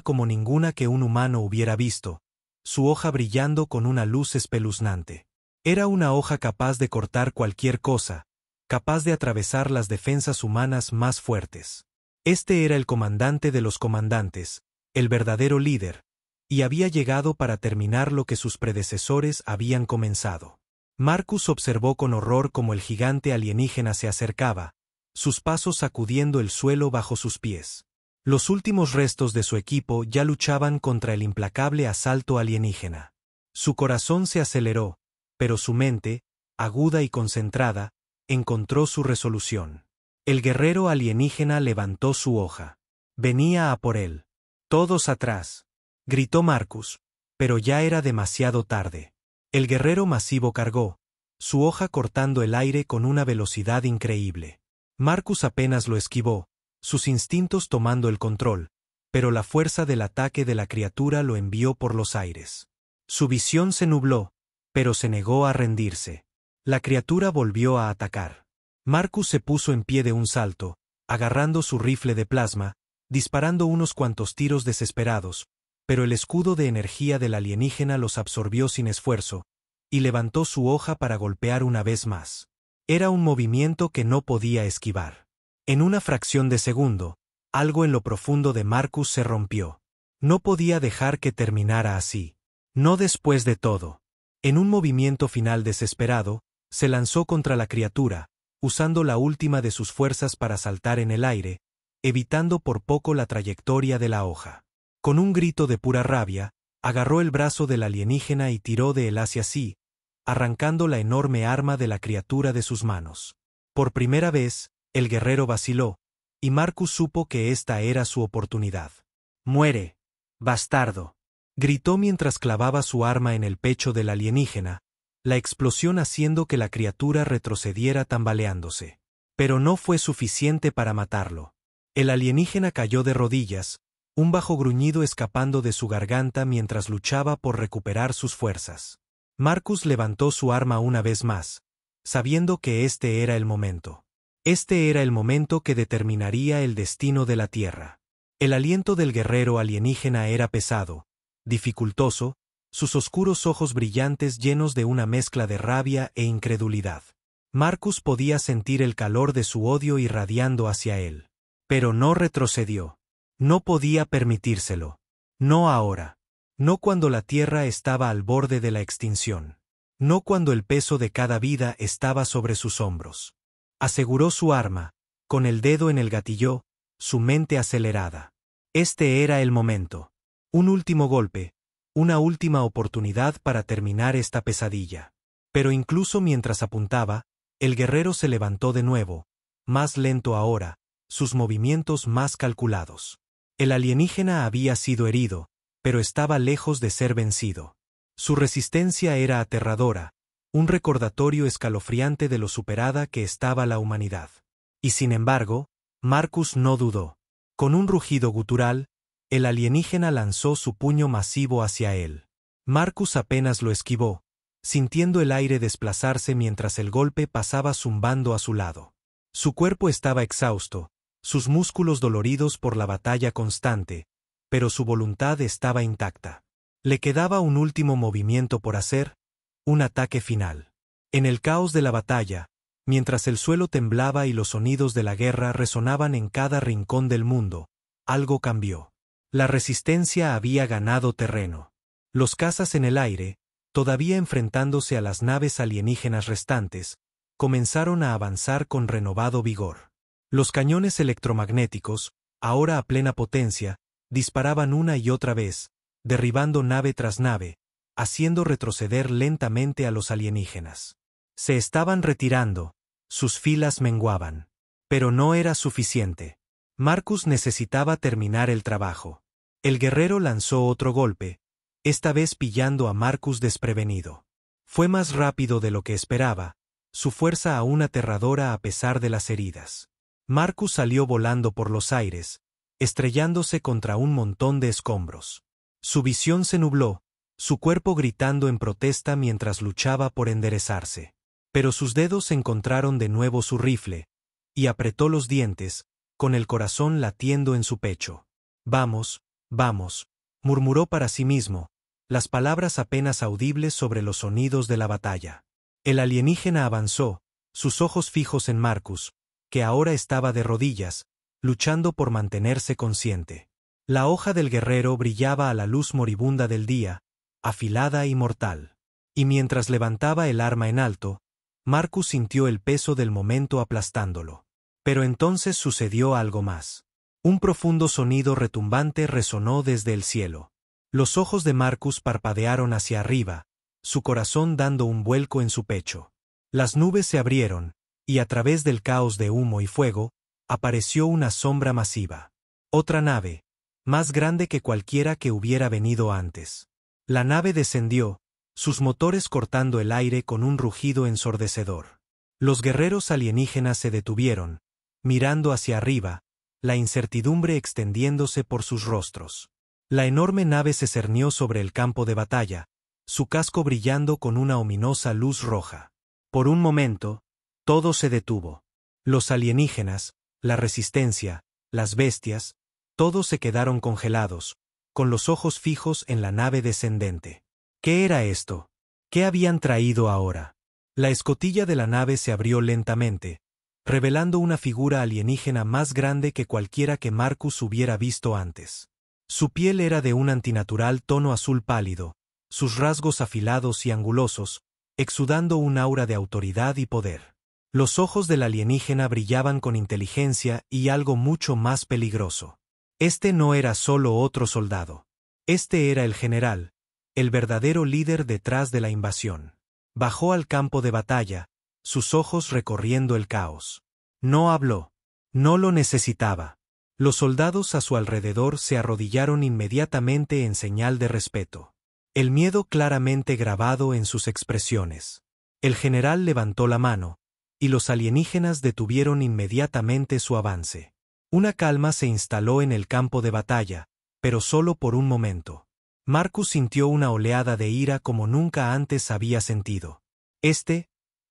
como ninguna que un humano hubiera visto, su hoja brillando con una luz espeluznante. Era una hoja capaz de cortar cualquier cosa, capaz de atravesar las defensas humanas más fuertes. Este era el comandante de los comandantes, el verdadero líder, y había llegado para terminar lo que sus predecesores habían comenzado. Marcus observó con horror cómo el gigante alienígena se acercaba, sus pasos sacudiendo el suelo bajo sus pies. Los últimos restos de su equipo ya luchaban contra el implacable asalto alienígena. Su corazón se aceleró, pero su mente, aguda y concentrada, encontró su resolución. El guerrero alienígena levantó su hoja. Venía a por él. «Todos atrás», gritó Marcus, pero ya era demasiado tarde. El guerrero masivo cargó, su hoja cortando el aire con una velocidad increíble. Marcus apenas lo esquivó, sus instintos tomando el control, pero la fuerza del ataque de la criatura lo envió por los aires. Su visión se nubló, pero se negó a rendirse. La criatura volvió a atacar. Marcus se puso en pie de un salto, agarrando su rifle de plasma, disparando unos cuantos tiros desesperados, pero el escudo de energía del alienígena los absorbió sin esfuerzo, y levantó su hoja para golpear una vez más. Era un movimiento que no podía esquivar. En una fracción de segundo, algo en lo profundo de Marcus se rompió. No podía dejar que terminara así. No después de todo. En un movimiento final desesperado, se lanzó contra la criatura, usando la última de sus fuerzas para saltar en el aire, evitando por poco la trayectoria de la hoja. Con un grito de pura rabia, agarró el brazo del alienígena y tiró de él hacia sí, arrancando la enorme arma de la criatura de sus manos. Por primera vez, el guerrero vaciló, y Marcus supo que esta era su oportunidad. «¡Muere, bastardo!», gritó mientras clavaba su arma en el pecho del alienígena, la explosión haciendo que la criatura retrocediera tambaleándose. Pero no fue suficiente para matarlo. El alienígena cayó de rodillas, un bajo gruñido escapando de su garganta mientras luchaba por recuperar sus fuerzas. Marcus levantó su arma una vez más, sabiendo que este era el momento. Este era el momento que determinaría el destino de la Tierra. El aliento del guerrero alienígena era pesado, dificultoso, sus oscuros ojos brillantes llenos de una mezcla de rabia e incredulidad. Marcus podía sentir el calor de su odio irradiando hacia él. Pero no retrocedió. No podía permitírselo. No ahora. No cuando la Tierra estaba al borde de la extinción. No cuando el peso de cada vida estaba sobre sus hombros. Aseguró su arma, con el dedo en el gatillo, su mente acelerada. Este era el momento. Un último golpe, una última oportunidad para terminar esta pesadilla. Pero incluso mientras apuntaba, el guerrero se levantó de nuevo, más lento ahora, sus movimientos más calculados. El alienígena había sido herido, pero estaba lejos de ser vencido. Su resistencia era aterradora, un recordatorio escalofriante de lo superada que estaba la humanidad. Y sin embargo, Marcus no dudó. Con un rugido gutural, el alienígena lanzó su puño masivo hacia él. Marcus apenas lo esquivó, sintiendo el aire desplazarse mientras el golpe pasaba zumbando a su lado. Su cuerpo estaba exhausto, sus músculos doloridos por la batalla constante, pero su voluntad estaba intacta. Le quedaba un último movimiento por hacer, un ataque final. En el caos de la batalla, mientras el suelo temblaba y los sonidos de la guerra resonaban en cada rincón del mundo, algo cambió. La resistencia había ganado terreno. Los cazas en el aire, todavía enfrentándose a las naves alienígenas restantes, comenzaron a avanzar con renovado vigor. Los cañones electromagnéticos, ahora a plena potencia, disparaban una y otra vez, derribando nave tras nave, haciendo retroceder lentamente a los alienígenas. Se estaban retirando, sus filas menguaban. Pero no era suficiente. Marcus necesitaba terminar el trabajo. El guerrero lanzó otro golpe, esta vez pillando a Marcus desprevenido. Fue más rápido de lo que esperaba, su fuerza aún aterradora a pesar de las heridas. Marcus salió volando por los aires, estrellándose contra un montón de escombros. Su visión se nubló, su cuerpo gritando en protesta mientras luchaba por enderezarse. Pero sus dedos encontraron de nuevo su rifle, y apretó los dientes, con el corazón latiendo en su pecho. «Vamos, vamos», murmuró para sí mismo, las palabras apenas audibles sobre los sonidos de la batalla. El alienígena avanzó, sus ojos fijos en Marcus, que ahora estaba de rodillas, luchando por mantenerse consciente. La hoja del guerrero brillaba a la luz moribunda del día, afilada y mortal. Y mientras levantaba el arma en alto, Marcus sintió el peso del momento aplastándolo. Pero entonces sucedió algo más. Un profundo sonido retumbante resonó desde el cielo. Los ojos de Marcus parpadearon hacia arriba, su corazón dando un vuelco en su pecho. Las nubes se abrieron, y a través del caos de humo y fuego, apareció una sombra masiva. Otra nave, más grande que cualquiera que hubiera venido antes. La nave descendió, sus motores cortando el aire con un rugido ensordecedor. Los guerreros alienígenas se detuvieron, mirando hacia arriba, la incertidumbre extendiéndose por sus rostros. La enorme nave se cernió sobre el campo de batalla, su casco brillando con una ominosa luz roja. Por un momento, todo se detuvo. Los alienígenas, la resistencia, las bestias, todos se quedaron congelados, con los ojos fijos en la nave descendente. ¿Qué era esto? ¿Qué habían traído ahora? La escotilla de la nave se abrió lentamente, revelando una figura alienígena más grande que cualquiera que Marcus hubiera visto antes. Su piel era de un antinatural tono azul pálido, sus rasgos afilados y angulosos, exudando un aura de autoridad y poder. Los ojos del alienígena brillaban con inteligencia y algo mucho más peligroso. Este no era solo otro soldado. Este era el general, el verdadero líder detrás de la invasión. Bajó al campo de batalla, sus ojos recorriendo el caos. No habló. No lo necesitaba. Los soldados a su alrededor se arrodillaron inmediatamente en señal de respeto. El miedo claramente grabado en sus expresiones. El general levantó la mano, y los alienígenas detuvieron inmediatamente su avance. Una calma se instaló en el campo de batalla, pero solo por un momento. Marcus sintió una oleada de ira como nunca antes había sentido. Este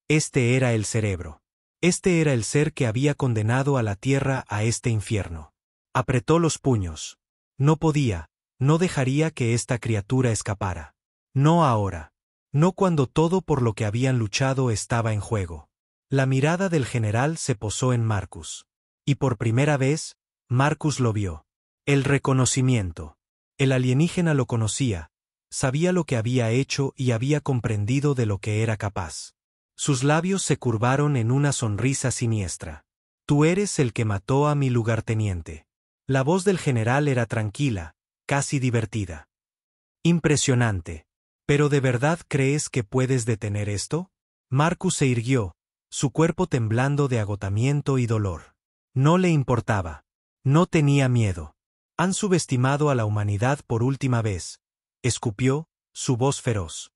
era el cerebro. Este era el ser que había condenado a la tierra a este infierno. Apretó los puños. No podía, no dejaría que esta criatura escapara. No ahora. No cuando todo por lo que habían luchado estaba en juego. La mirada del general se posó en Marcus. Y por primera vez, Marcus lo vio. El reconocimiento. El alienígena lo conocía, sabía lo que había hecho y había comprendido de lo que era capaz. Sus labios se curvaron en una sonrisa siniestra. Tú eres el que mató a mi lugarteniente. La voz del general era tranquila, casi divertida. Impresionante. ¿Pero de verdad crees que puedes detener esto? Marcus se irguió, su cuerpo temblando de agotamiento y dolor. No le importaba. No tenía miedo. Han subestimado a la humanidad por última vez, escupió, su voz feroz.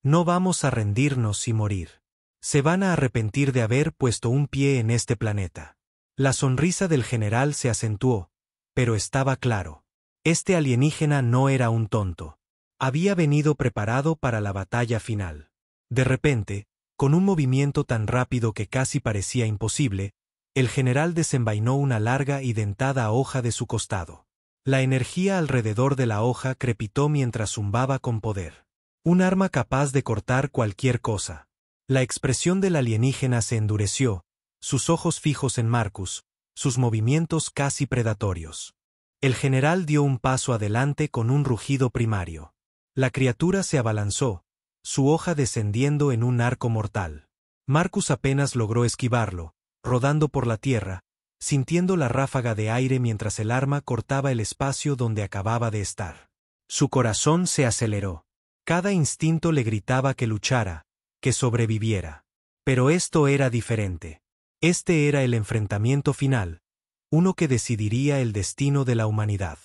No vamos a rendirnos y morir. Se van a arrepentir de haber puesto un pie en este planeta. La sonrisa del general se acentuó, pero estaba claro. Este alienígena no era un tonto. Había venido preparado para la batalla final. De repente, con un movimiento tan rápido que casi parecía imposible, el general desenvainó una larga y dentada hoja de su costado. La energía alrededor de la hoja crepitó mientras zumbaba con poder. Un arma capaz de cortar cualquier cosa. La expresión del alienígena se endureció, sus ojos fijos en Marcus, sus movimientos casi predatorios. El general dio un paso adelante con un rugido primario. La criatura se abalanzó, su hoja descendiendo en un arco mortal. Marcus apenas logró esquivarlo, rodando por la tierra, sintiendo la ráfaga de aire mientras el arma cortaba el espacio donde acababa de estar. Su corazón se aceleró. Cada instinto le gritaba que luchara, que sobreviviera. Pero esto era diferente. Este era el enfrentamiento final, uno que decidiría el destino de la humanidad.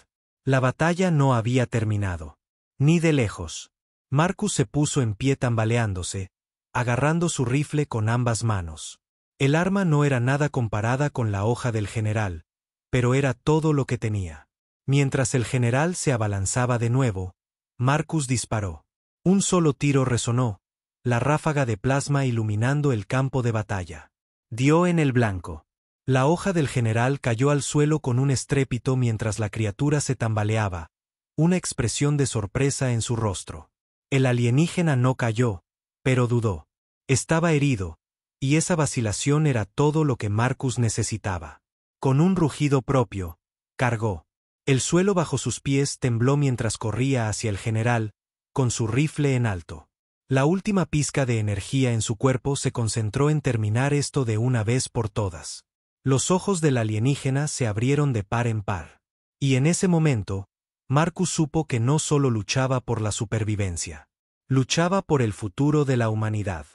La batalla no había terminado. Ni de lejos. Marcus se puso en pie tambaleándose, agarrando su rifle con ambas manos. El arma no era nada comparada con la hoja del general, pero era todo lo que tenía. Mientras el general se abalanzaba de nuevo, Marcus disparó. Un solo tiro resonó, la ráfaga de plasma iluminando el campo de batalla. Dio en el blanco. La hoja del general cayó al suelo con un estrépito mientras la criatura se tambaleaba, una expresión de sorpresa en su rostro. El alienígena no cayó, pero dudó. Estaba herido, y esa vacilación era todo lo que Marcus necesitaba. Con un rugido propio, cargó. El suelo bajo sus pies tembló mientras corría hacia el general, con su rifle en alto. La última pizca de energía en su cuerpo se concentró en terminar esto de una vez por todas. Los ojos del alienígena se abrieron de par en par. Y en ese momento, Marcus supo que no solo luchaba por la supervivencia. Luchaba por el futuro de la humanidad.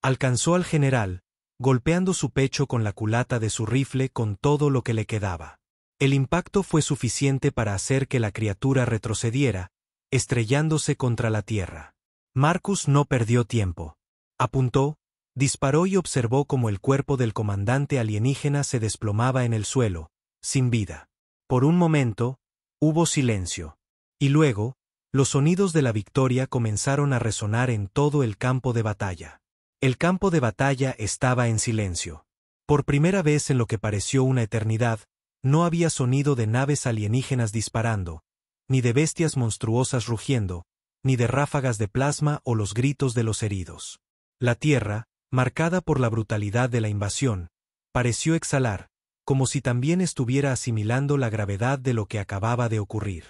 Alcanzó al general, golpeando su pecho con la culata de su rifle con todo lo que le quedaba. El impacto fue suficiente para hacer que la criatura retrocediera, estrellándose contra la tierra. Marcus no perdió tiempo. Apuntó, disparó y observó cómo el cuerpo del comandante alienígena se desplomaba en el suelo, sin vida. Por un momento, hubo silencio. Y luego, los sonidos de la victoria comenzaron a resonar en todo el campo de batalla. El campo de batalla estaba en silencio. Por primera vez en lo que pareció una eternidad, no había sonido de naves alienígenas disparando, ni de bestias monstruosas rugiendo, ni de ráfagas de plasma o los gritos de los heridos. La tierra, marcada por la brutalidad de la invasión, pareció exhalar, como si también estuviera asimilando la gravedad de lo que acababa de ocurrir.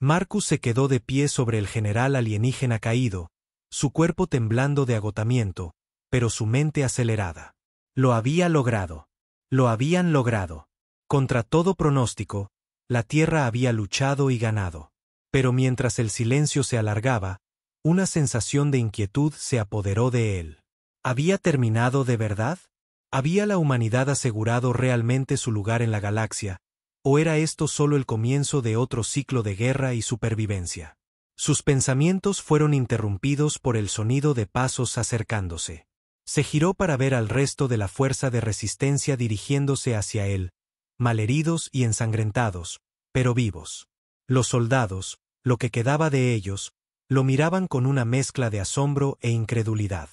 Marcus se quedó de pie sobre el general alienígena caído, su cuerpo temblando de agotamiento, pero su mente acelerada. Lo había logrado. Lo habían logrado. Contra todo pronóstico, la Tierra había luchado y ganado. Pero mientras el silencio se alargaba, una sensación de inquietud se apoderó de él. ¿Había terminado de verdad? ¿Había la humanidad asegurado realmente su lugar en la galaxia? ¿O era esto solo el comienzo de otro ciclo de guerra y supervivencia? Sus pensamientos fueron interrumpidos por el sonido de pasos acercándose. Se giró para ver al resto de la fuerza de resistencia dirigiéndose hacia él, malheridos y ensangrentados, pero vivos. Los soldados, lo que quedaba de ellos, lo miraban con una mezcla de asombro e incredulidad.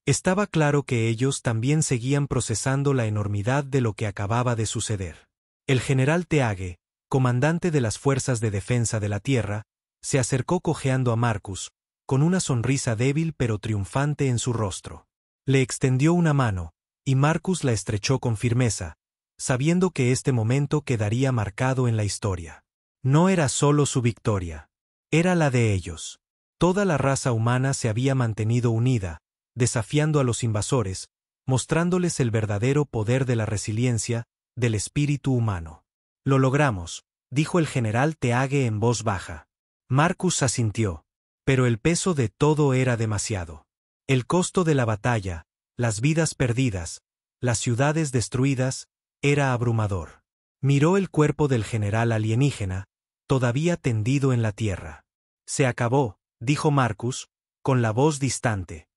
Estaba claro que ellos también seguían procesando la enormidad de lo que acababa de suceder. El general Teage, comandante de las Fuerzas de Defensa de la Tierra, se acercó cojeando a Marcus, con una sonrisa débil pero triunfante en su rostro. Le extendió una mano, y Marcus la estrechó con firmeza, sabiendo que este momento quedaría marcado en la historia. No era solo su victoria, era la de ellos. Toda la raza humana se había mantenido unida, desafiando a los invasores, mostrándoles el verdadero poder de la resiliencia, del espíritu humano. Lo logramos, dijo el general Teage en voz baja. Marcus asintió. Pero el peso de todo era demasiado. El costo de la batalla, las vidas perdidas, las ciudades destruidas, era abrumador. Miró el cuerpo del general alienígena, todavía tendido en la tierra. Se acabó, dijo Marcus, con la voz distante.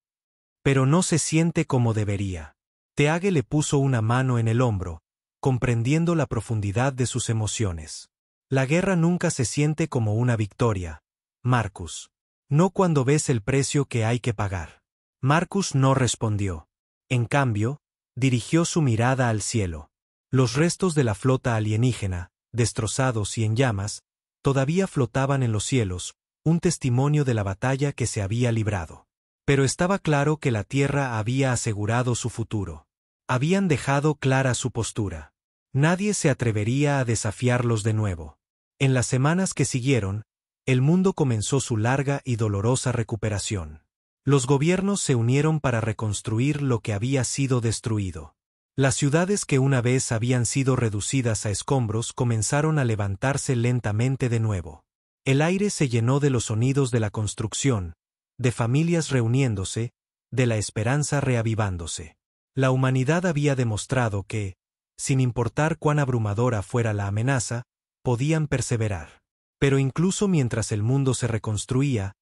Pero no se siente como debería. Teage le puso una mano en el hombro, comprendiendo la profundidad de sus emociones. La guerra nunca se siente como una victoria, Marcus. No cuando ves el precio que hay que pagar. Marcus no respondió. En cambio, dirigió su mirada al cielo. Los restos de la flota alienígena, destrozados y en llamas, todavía flotaban en los cielos, un testimonio de la batalla que se había librado. Pero estaba claro que la Tierra había asegurado su futuro. Habían dejado clara su postura. Nadie se atrevería a desafiarlos de nuevo. En las semanas que siguieron, el mundo comenzó su larga y dolorosa recuperación. Los gobiernos se unieron para reconstruir lo que había sido destruido. Las ciudades que una vez habían sido reducidas a escombros comenzaron a levantarse lentamente de nuevo. El aire se llenó de los sonidos de la construcción, de familias reuniéndose, de la esperanza reavivándose. La humanidad había demostrado que, sin importar cuán abrumadora fuera la amenaza, podían perseverar. Pero incluso mientras el mundo se reconstruía,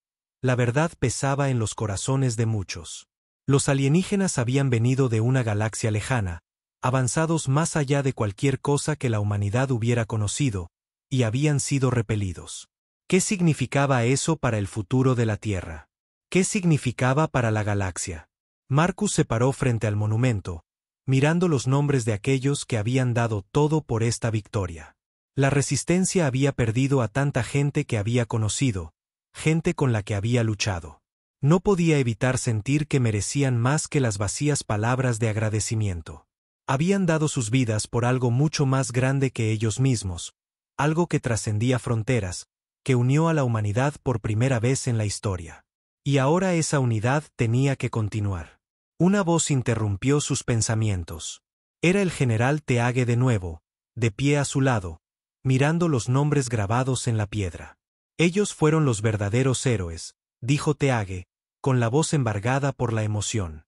la verdad pesaba en los corazones de muchos. Los alienígenas habían venido de una galaxia lejana, avanzados más allá de cualquier cosa que la humanidad hubiera conocido, y habían sido repelidos. ¿Qué significaba eso para el futuro de la Tierra? ¿Qué significaba para la galaxia? Marcus se paró frente al monumento, mirando los nombres de aquellos que habían dado todo por esta victoria. La resistencia había perdido a tanta gente que había conocido, gente con la que había luchado. No podía evitar sentir que merecían más que las vacías palabras de agradecimiento. Habían dado sus vidas por algo mucho más grande que ellos mismos, algo que trascendía fronteras, que unió a la humanidad por primera vez en la historia. Y ahora esa unidad tenía que continuar. Una voz interrumpió sus pensamientos. Era el general Teage de nuevo, de pie a su lado, mirando los nombres grabados en la piedra. Ellos fueron los verdaderos héroes, dijo Teage, con la voz embargada por la emoción.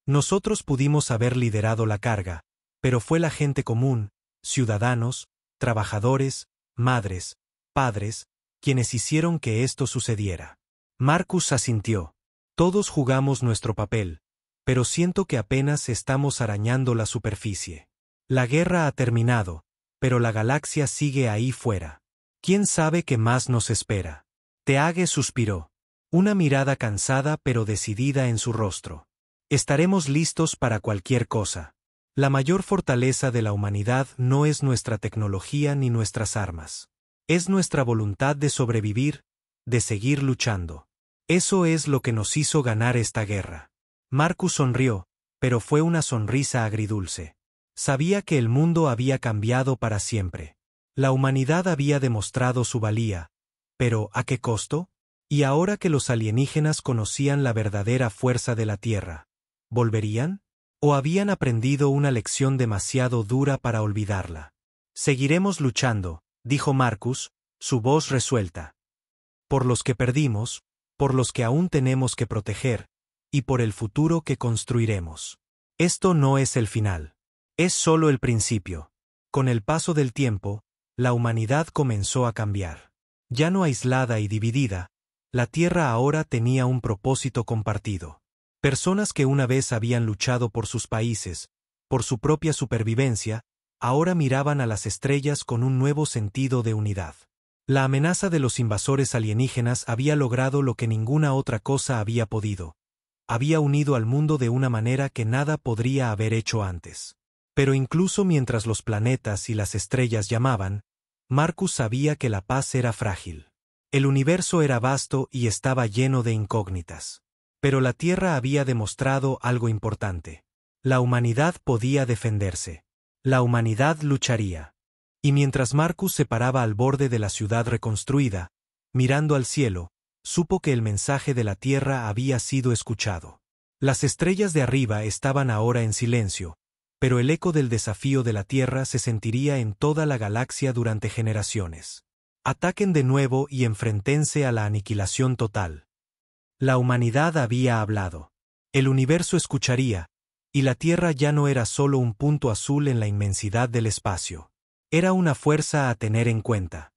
Nosotros pudimos haber liderado la carga, pero fue la gente común, ciudadanos, trabajadores, madres, padres, quienes hicieron que esto sucediera. Marcus asintió. Todos jugamos nuestro papel, pero siento que apenas estamos arañando la superficie. La guerra ha terminado, pero la galaxia sigue ahí fuera. ¿Quién sabe qué más nos espera? Teage suspiró. Una mirada cansada pero decidida en su rostro. Estaremos listos para cualquier cosa. La mayor fortaleza de la humanidad no es nuestra tecnología ni nuestras armas. Es nuestra voluntad de sobrevivir, de seguir luchando. Eso es lo que nos hizo ganar esta guerra. Marcus sonrió, pero fue una sonrisa agridulce. Sabía que el mundo había cambiado para siempre. La humanidad había demostrado su valía, pero ¿a qué costo? Y ahora que los alienígenas conocían la verdadera fuerza de la Tierra, ¿volverían? ¿O habían aprendido una lección demasiado dura para olvidarla? Seguiremos luchando, dijo Marcus, su voz resuelta. Por los que perdimos, por los que aún tenemos que proteger, y por el futuro que construiremos. Esto no es el final. Es solo el principio. Con el paso del tiempo, la humanidad comenzó a cambiar. Ya no aislada y dividida, la Tierra ahora tenía un propósito compartido. Personas que una vez habían luchado por sus países, por su propia supervivencia, ahora miraban a las estrellas con un nuevo sentido de unidad. La amenaza de los invasores alienígenas había logrado lo que ninguna otra cosa había podido. Había unido al mundo de una manera que nada podría haber hecho antes. Pero incluso mientras los planetas y las estrellas llamaban, Marcus sabía que la paz era frágil. El universo era vasto y estaba lleno de incógnitas. Pero la Tierra había demostrado algo importante. La humanidad podía defenderse. La humanidad lucharía. Y mientras Marcus se paraba al borde de la ciudad reconstruida, mirando al cielo, supo que el mensaje de la Tierra había sido escuchado. Las estrellas de arriba estaban ahora en silencio, pero el eco del desafío de la Tierra se sentiría en toda la galaxia durante generaciones. Ataquen de nuevo y enfréntense a la aniquilación total. La humanidad había hablado. El universo escucharía, y la Tierra ya no era solo un punto azul en la inmensidad del espacio. Era una fuerza a tener en cuenta.